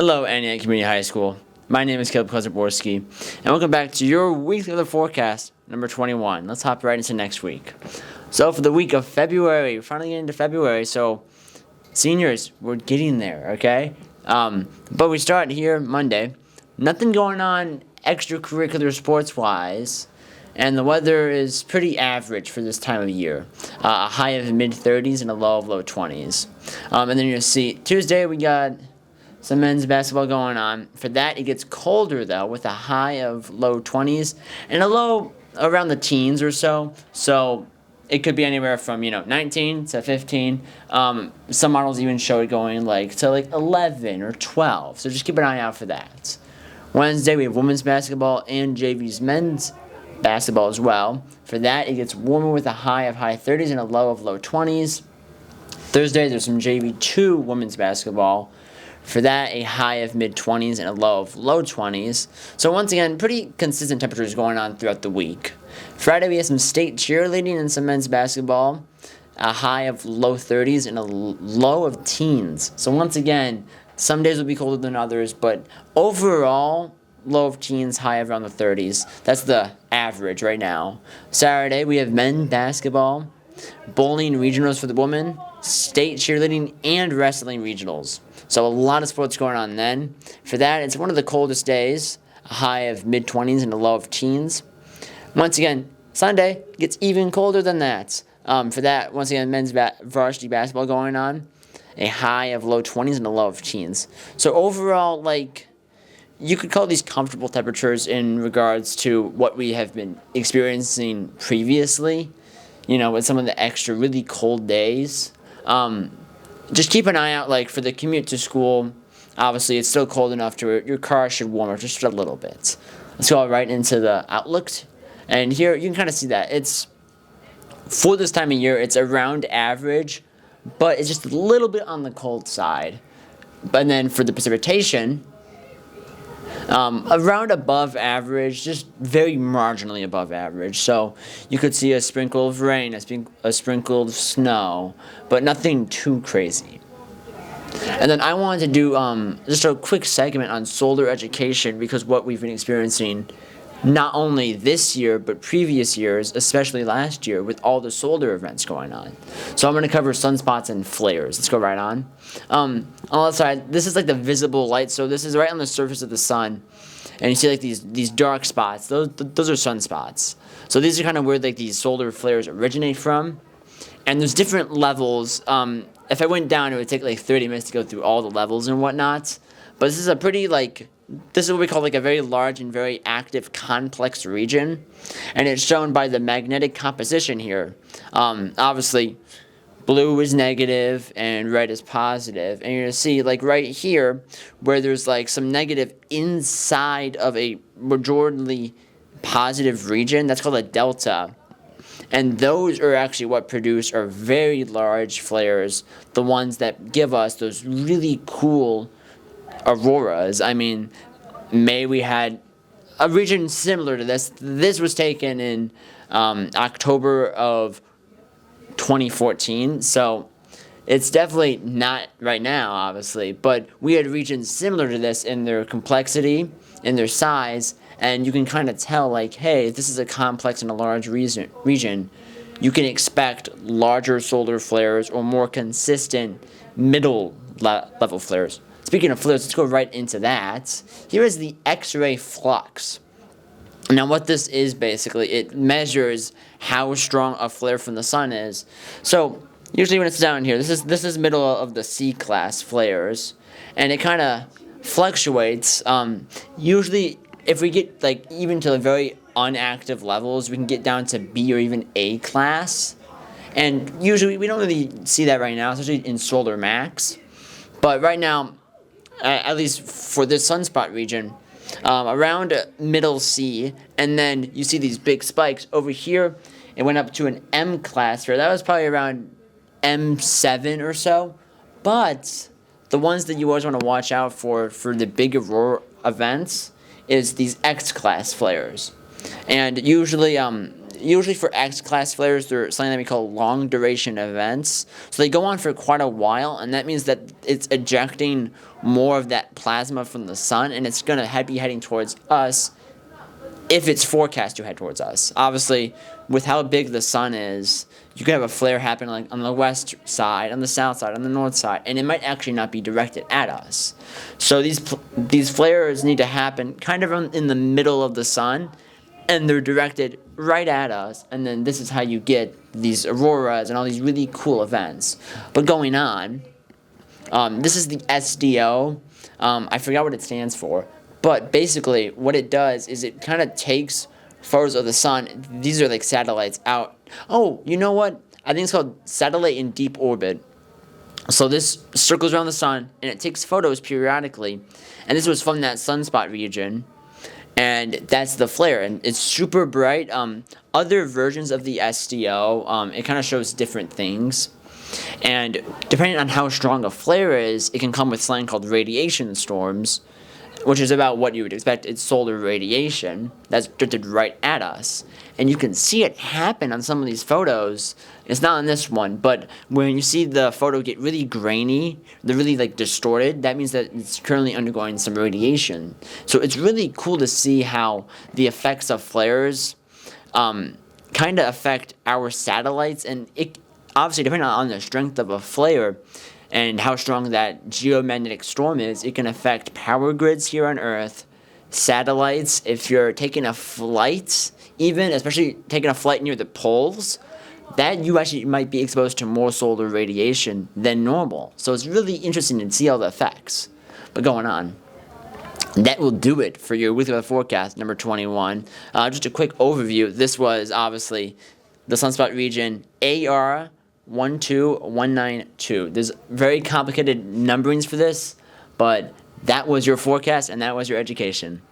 Hello, Antioch Community High School. My name is Caleb Kozaborski, and welcome back to your weekly weather forecast, number 21. Let's hop right into next week. So for the week of February, we're finally getting into February, so seniors, we're getting there, okay? But we start here Monday. Nothing going on extracurricular sports-wise, and the weather is pretty average for this time of year. A high of mid-30s and a low of low 20s. And then you'll see Tuesday we got some men's basketball going on. For that, it gets colder, though, with a high of low 20s and a low around the teens or so. So it could be anywhere from, 19 to 15. Some models even show it going to 11 or 12. So just keep an eye out for that. Wednesday, we have women's basketball and JV's men's basketball as well. For that, it gets warmer with a high of high 30s and a low of low 20s. Thursday, there's some JV2 women's basketball. For that, a high of mid-20s and a low of low 20s. So once again, pretty consistent temperatures going on throughout the week. Friday, we have some state cheerleading and some men's basketball. A high of low 30s and a low of teens. So once again, some days will be colder than others, but overall, low of teens, high of around the 30s. That's the average right now. Saturday, we have men's basketball, bowling regionals for the women, state cheerleading, and wrestling regionals. So a lot of sports going on then. For that, it's one of the coldest days, a high of mid-20s and a low of teens. Once again, Sunday gets even colder than that. For that, once again, men's varsity basketball going on, a high of low 20s and a low of teens. So overall, you could call these comfortable temperatures in regards to what we have been experiencing previously, with some of the extra really cold days. Just keep an eye out, for the commute to school. Obviously, it's still cold enough to your car should warm up just a little bit. Let's go right into the outlook. And here, you can kind of see that. It's, for this time of year, it's around average, but it's just a little bit on the cold side. But then for the precipitation, around above average, just very marginally above average. So you could see a sprinkle of rain, a sprinkle of snow, but nothing too crazy. And then I wanted to do just a quick segment on solar education, because what we've been experiencing not only this year, but previous years, especially last year, with all the solar events going on. So I'm going to cover sunspots and flares. Let's go right on. On the left side, this is the visible light. So this is right on the surface of the sun. And you see these dark spots. Those are sunspots. So these are kind of where these solar flares originate from. And there's different levels. If I went down, it would take 30 minutes to go through all the levels and whatnot. But this is a pretty this is what we call a very large and very active complex region, and it's shown by the magnetic composition here. Obviously, blue is negative and red is positive, and you're gonna see right here where there's some negative inside of a majority positive region. That's called a delta, and those are actually what produce our very large flares, the ones that give us those really cool auroras. I mean, May we had a region similar to this. This was taken in October of 2014, so it's definitely not right now, obviously, but we had regions similar to this in their complexity, in their size, and you can kind of tell, hey, if this is a complex and a large region, you can expect larger solar flares or more consistent middle level flares. Speaking of flares, let's go right into that. Here is the X-ray flux. Now what this is basically, it measures how strong a flare from the sun is. So usually when it's down here, this is middle of the C-class flares, and it kind of fluctuates. Usually if we get even to the very inactive levels, we can get down to B or even A class. And usually we don't really see that right now, especially in solar max. But right now, at least for this sunspot region, around middle C, and then you see these big spikes. Over here, it went up to an M class here. That was probably around M7 or so. But the ones that you always want to watch out for the big aurora events is these X class flares. And usually usually for X-class flares, they're something that we call long-duration events. So they go on for quite a while, and that means that it's ejecting more of that plasma from the sun, and it's going to be heading towards us if it's forecast to head towards us. Obviously, with how big the sun is, you could have a flare happen like on the west side, on the south side, on the north side, and it might actually not be directed at us. So these flares need to happen kind of in the middle of the sun, and they're directed right at us, and then this is how you get these auroras and all these really cool events. But going on, this is the SDO. I forgot what it stands for, but basically what it does is it kind of takes photos of the sun. These are like satellites out. Oh, you know what? I think it's called satellite in deep orbit. So this circles around the sun, and it takes photos periodically, and this was from that sunspot region. And that's the flare, and it's super bright. Other versions of the SDO, it kind of shows different things. And depending on how strong a flare is, it can come with something called radiation storms, which is about what you would expect. It's solar radiation that's directed right at us. And you can see it happen on some of these photos. It's not on this one, but when you see the photo get really grainy, they're really like distorted, that means that it's currently undergoing some radiation. So it's really cool to see how the effects of flares kind of affect our satellites, and it obviously depending on the strength of a flare and how strong that geomagnetic storm is, it can affect power grids here on Earth, satellites. If you're taking a flight, even, especially taking a flight near the poles, that you actually might be exposed to more solar radiation than normal. So it's really interesting to see all the effects. But going on, that will do it for your weekly weather forecast, number 21. Just a quick overview. This was obviously the sunspot region AR 12192. There's very complicated numberings for this, but that was your forecast and that was your education.